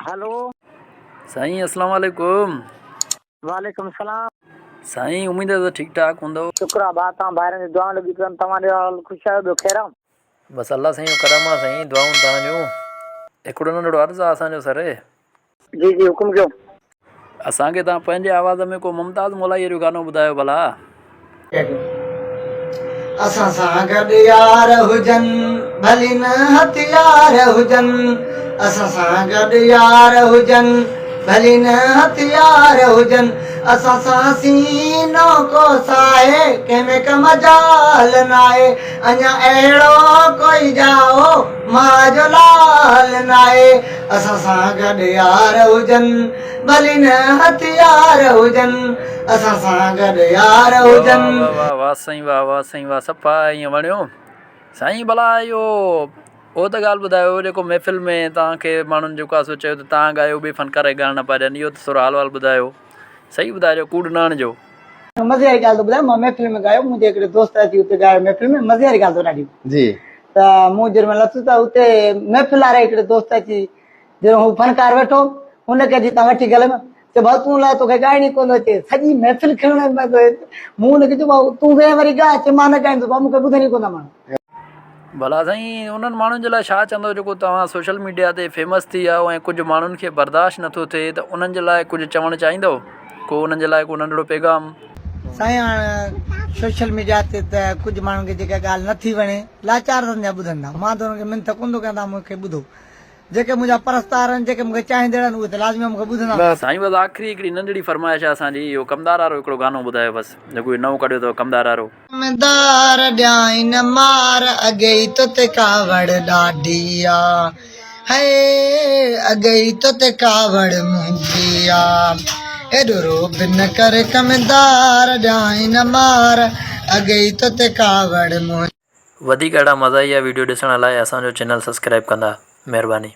Hello. साईं अस्सलाम वालेकुम। वालेकुम सलाम। साईं उम्मीद है तो ठीक ठाक हूंदो। शुक्र आहे भाउ तव्हां ॿाहिरि जी दुआ लॻी कनि तव्हांजो हाल ख़ुशि आहे ॿियो ख़ैर आहे? बस अल्लाह साईं जो करम आहे साईं दुआऊं तव्हांजूं। हिकिड़ो नंढड़ो अर्ज़ु आहे असांजो सर। जी जी हुकुम कयो। असांखे तव्हां पंहिंजे आवाज़ में को मुमताज़ मोलाईअ जो गानो ॿुधायो भला। असां सां गॾु यार हुजनि भली न हथियार हुजनि, असां सां गॾु यार हुजनि भली न हथियार हुजनि, असां सां सीनो कोसाए कंहिंमें का मजाल न आहे, अञा अहिड़ो कोई जाओ मां जो लाल न आहे। असां सां गॾु यार हुजनि भली न हथियार हुजनि, असां सां गॾु यार हुजनि। वाह वाह वाह साईं वाह वाह साईं वाह सफ़ा ईअं वणियो साईं। भला इहो उहो त ॻाल्हि ॿुधायो जेको महफ़िल में तव्हांखे माण्हुनि जेको आहे सो चयो त तव्हां ॻायो ॿिए फ़नकार ॻाइण न पिया ॾियनि, इहो त थोरो हाल वाल ॿुधायो सही ॿुधाइजो कूड़ न आणिजो। मज़े वारी ॻाल्हि थो ॿुधायां, मां महफ़िल में ॻायो, मुंहिंजे हिकिड़े दोस्त अची हुते ॻायो महफ़िल में, मज़े वारी ॻाल्हि थो ॾाढी जी। त मूं जेॾी महिल लथुसि त हुते महफ़िल वारे हिकिड़े दोस्त अची जो हू फ़नकार वेठो हुनखे अची तव्हां वठी गले में चयो भाउ तूं लाइ तोखे ॻाइणी कोन अचे, सॼी महफ़िल खणण में मूं हुनखे चयो भाउ तूं वेह वरी ॻाए, चयो मां न ॻाईंदुसि भाउ मूंखे ॿुधणी कोन माण्हू। भला साईं उन्हनि माण्हुनि जे लाइ छा चवंदो जेको तव्हां सोशल मीडिया ते फेमस थी विया ऐं कुझु माण्हुनि खे बर्दाश्त नथो थिए, त उन्हनि जे लाइ कुझु चवणु चाहींदो को उन्हनि जे लाइ को नंढिड़ो पैगाम? साईं हाणे सोशल मीडिया ते त कुझु माण्हुनि खे जेका ॻाल्हि नथी वणे लाचार जा ॿुधंदा, मां त हुनखे मिंथ कोन थो कंदा मूंखे ॿुधो, जेके मुंहिंजा परस्तार आहिनि जेके मूंखे चाहींदड़ आहिनि उहे त लाज़मी मूंखे ॿुधंदा। साईं बसि आख़िरी हिकिड़ी नंढड़ी फरमाइश आहे असांजी, इहो कमदार वारो हिकिड़ो गानो ॿुधायो बसि जेको इहो नओं कढियो अथव कमदार वारो। कमदार ॾियाई न मार अॻे ई तो ते कावड़ ॾाढी आ, हे अॻे ई तो ते कावड़ मुंहिंजी आ, एॾो रोब न कर कमदार ॾियाई न मार अॻे ई तो ते कावड़ मुंहिंजी। वधीक अहिड़ा मज़ा इहा वीडियो ॾिसण लाइ असांजो चैनल सब्सक्राइब कंदा, महिरबानी।